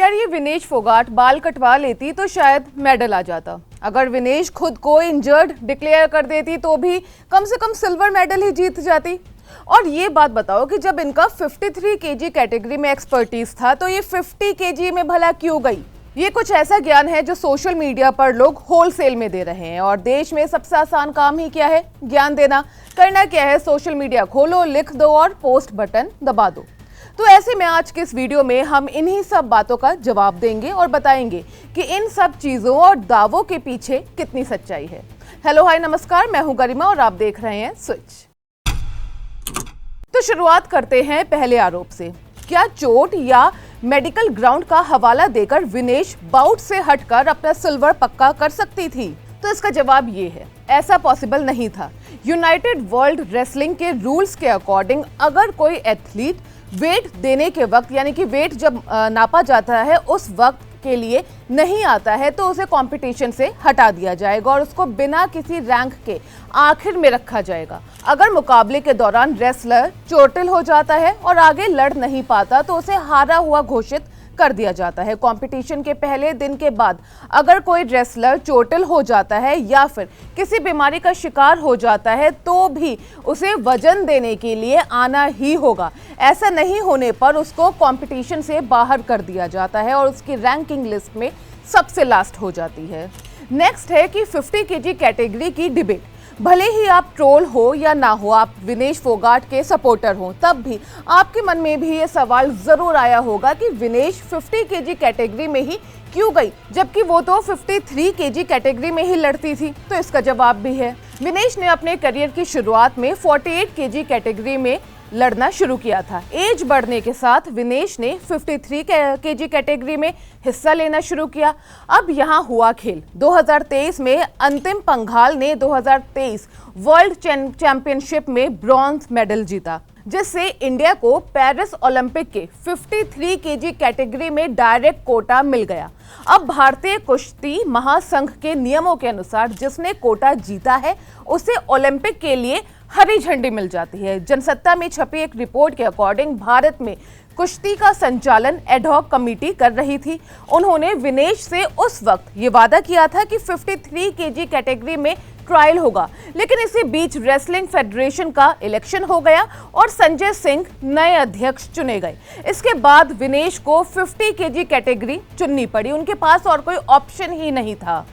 अगर ये विनेश फोगाट बाल कटवा लेती तो शायद मेडल आ जाता। अगर विनेश खुद को इंजर्ड डिक्लेयर कर देती तो भी कम से कम सिल्वर मेडल ही जीत जाती। और ये बात बताओ कि जब इनका 53 केजी कैटेगरी में एक्सपर्टीज था तो ये 50 केजी में भला क्यों गई? ये कुछ ऐसा ज्ञान है जो सोशल मीडिया पर लोग होलसेल में दे रहे हैं। और देश में सबसे आसान काम ही क्या है? ज्ञान देना। करना क्या है? सोशल मीडिया खोलो, लिख दो और पोस्ट बटन दबा दो। तो ऐसे में आज के इस वीडियो में हम इन्हीं सब बातों का जवाब देंगे और बताएंगे कि इन सब चीजों और दावों के पीछे कितनी सच्चाई है। हेलो हाय नमस्कार, मैं हूं गरिमा और आप देख रहे हैं स्विच। तो शुरुआत करते हैं पहले आरोप से। क्या चोट या मेडिकल ग्राउंड का हवाला देकर विनेश बाउट से हटकर अपना सिल्वर पक्का कर सकती थी? तो इसका जवाब ये है, ऐसा पॉसिबल नहीं था। यूनाइटेड वर्ल्ड रेसलिंग के रूल्स के अकॉर्डिंग अगर कोई एथलीट वेट देने के वक्त, यानी कि वेट जब नापा जाता है उस वक्त के लिए नहीं आता है तो उसे कंपटीशन से हटा दिया जाएगा और उसको बिना किसी रैंक के आखिर में रखा जाएगा। अगर मुकाबले के दौरान रेसलर चोटिल हो जाता है और आगे लड़ नहीं पाता तो उसे हारा हुआ घोषित कर दिया जाता है। कंपटीशन के पहले दिन के बाद अगर कोई रेसलर चोटिल हो जाता है या फिर किसी बीमारी का शिकार हो जाता है तो भी उसे वजन देने के लिए आना ही होगा। ऐसा नहीं होने पर उसको कंपटीशन से बाहर कर दिया जाता है और उसकी रैंकिंग लिस्ट में सबसे लास्ट हो जाती है। नेक्स्ट है कि 50 केजी कैटेगरी की डिबेट। भले ही आप ट्रोल हो या ना हो, आप विनेश फोगाट के सपोर्टर हो, तब भी आपके मन में भी ये सवाल जरूर आया होगा कि विनेश 50 केजी कैटेगरी में ही क्यों गई, जबकि वो तो 53 केजी कैटेगरी में ही लड़ती थी। तो इसका जवाब भी है। विनेश ने अपने करियर की शुरुआत में 48 केजी कैटेगरी में लड़ना शुरू किया था। एज बढ़ने के साथ विनेश ने 53 केजी कैटेगरी में हिस्सा लेना शुरू किया। अब यहाँ हुआ खेल। 2023 में अंतिम पंघाल ने 2023 वर्ल्ड चैंपियनशिप में ब्रॉन्ज मेडल जीता, जिससे इंडिया को पेरिस ओलंपिक के 53 केजी कैटेगरी में डायरेक्ट कोटा मिल गया। अब भारतीय कुश्ती महासंघ के नियमों के अनुसार जिसने कोटा जीता है उसे ओलंपिक के लिए हरी झंडी मिल जाती है। जनसत्ता में छपी एक रिपोर्ट के अकॉर्डिंग भारत में कुश्ती का संचालन एडहॉक कमेटी कर रही थी। उन्होंने विनेश से उस वक्त ये वादा किया था कि 53 केजी कैटेगरी में ट्रायल होगा, लेकिन इसी बीच रेसलिंग फेडरेशन का इलेक्शन हो गया और संजय सिंह नए अध्यक्ष चुने गए। इसके बाद विनेश को 50 केजी कैटेगरी चुननी पड़ी। उनके पास और कोई ऑप्शन ही नहीं था।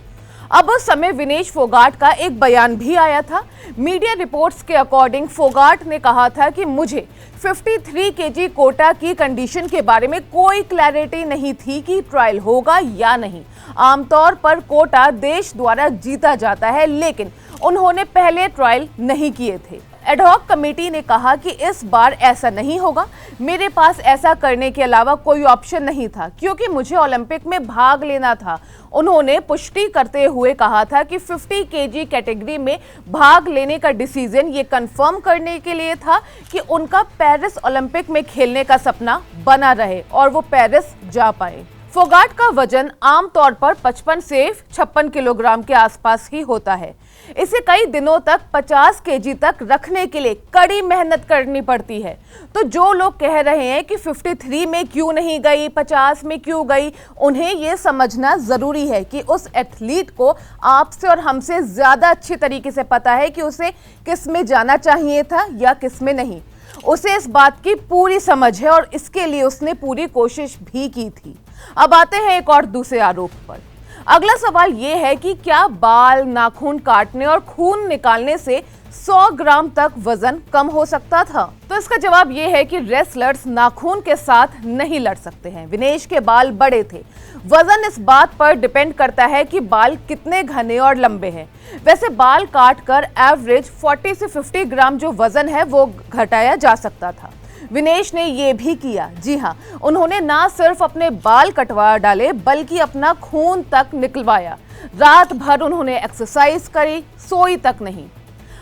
अब उस समय विनेश फोगाट का एक बयान भी आया था। मीडिया रिपोर्ट्स के अकॉर्डिंग फोगाट ने कहा था कि मुझे 53 केजी कोटा की कंडीशन के बारे में कोई क्लैरिटी नहीं थी कि ट्रायल होगा या नहीं। आमतौर पर कोटा देश द्वारा जीता जाता है, लेकिन उन्होंने पहले ट्रायल नहीं किए थे। एडहॉक कमेटी ने कहा कि इस बार ऐसा नहीं होगा। मेरे पास ऐसा करने के अलावा कोई ऑप्शन नहीं था क्योंकि मुझे ओलंपिक में भाग लेना था। उन्होंने पुष्टि करते हुए कहा था कि 50 केजी कैटेगरी में भाग लेने का डिसीजन ये कंफर्म करने के लिए था कि उनका पेरिस ओलंपिक में खेलने का सपना बना रहे और वो पेरिस जा पाए। फोगाट का वजन आमतौर पर 55 से 56 किलोग्राम के आसपास ही होता है। इसे कई दिनों तक 50 केजी तक रखने के लिए कड़ी मेहनत करनी पड़ती है। तो जो लोग कह रहे हैं कि 53 में क्यों नहीं गई, 50 में क्यों गई, उन्हें ये समझना जरूरी है कि उस एथलीट को आपसे और हमसे ज्यादा अच्छी तरीके से पता है कि उसे किस में जाना चाहिए था या किस में नहीं। उसे इस बात की पूरी समझ है और इसके लिए उसने पूरी कोशिश भी की थी। अब आते हैं एक और दूसरे आरोप पर। अगला सवाल यह है कि क्या बाल, नाखून काटने और खून निकालने से 100 ग्राम तक वजन कम हो सकता था? तो इसका जवाब यह है कि रेसलर्स नाखून के साथ नहीं लड़ सकते हैं। विनेश के बाल बड़े थे। वजन इस बात पर डिपेंड करता है कि बाल कितने घने और लंबे हैं। वैसे बाल काटकर एवरेज 40 से 50 ग्राम जो वजन है वो घटाया जा सकता था। विनेश ने ये भी किया। जी हाँ, उन्होंने ना सिर्फ अपने बाल कटवा डाले बल्कि अपना खून तक निकलवाया। रात भर उन्होंने एक्सरसाइज करी, सोई तक नहीं।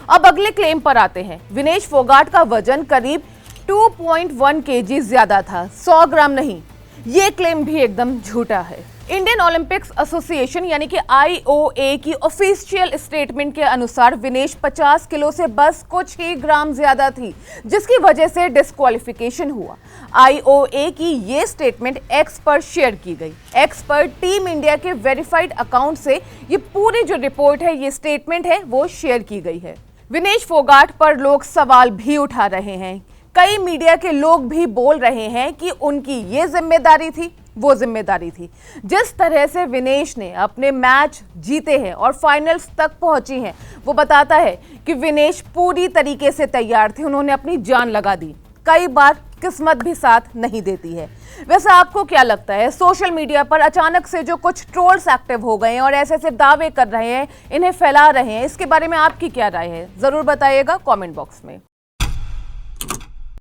अब अगले क्लेम पर आते हैं। विनेश फोगाट का वजन करीब 2.1 केजी ज्यादा था, 100 ग्राम नहीं। ये क्लेम भी एकदम झूठा है। इंडियन ओलंपिक्स एसोसिएशन यानी कि IOA की ऑफिशियल स्टेटमेंट के अनुसार विनेश 50 किलो से बस कुछ ही ग्राम ज्यादा थी, जिसकी वजह से डिस्क्वालिफिकेशन हुआ। IOA की ये स्टेटमेंट एक्स पर शेयर की गई। एक्स पर टीम इंडिया के वेरीफाइड अकाउंट से ये पूरी जो रिपोर्ट है, ये स्टेटमेंट है, वो शेयर की गई है। विनेश फोगाट पर लोग सवाल भी उठा रहे हैं। कई मीडिया के लोग भी बोल रहे हैं कि उनकी ये जिम्मेदारी थी, वो जिम्मेदारी थी। जिस तरह से विनेश ने अपने मैच जीते हैं और फाइनल्स तक पहुंची हैं, वो बताता है कि विनेश पूरी तरीके से तैयार थे, उन्होंने अपनी जान लगा दी। कई बार किस्मत भी साथ नहीं देती है। वैसे आपको क्या लगता है, सोशल मीडिया पर अचानक से जो कुछ ट्रोल्स एक्टिव हो गए हैं और ऐसे ऐसे दावे कर रहे हैं, इन्हें फैला रहे हैं, इसके बारे में आपकी क्या राय है? जरूर बताइएगा कमेंट बॉक्स में।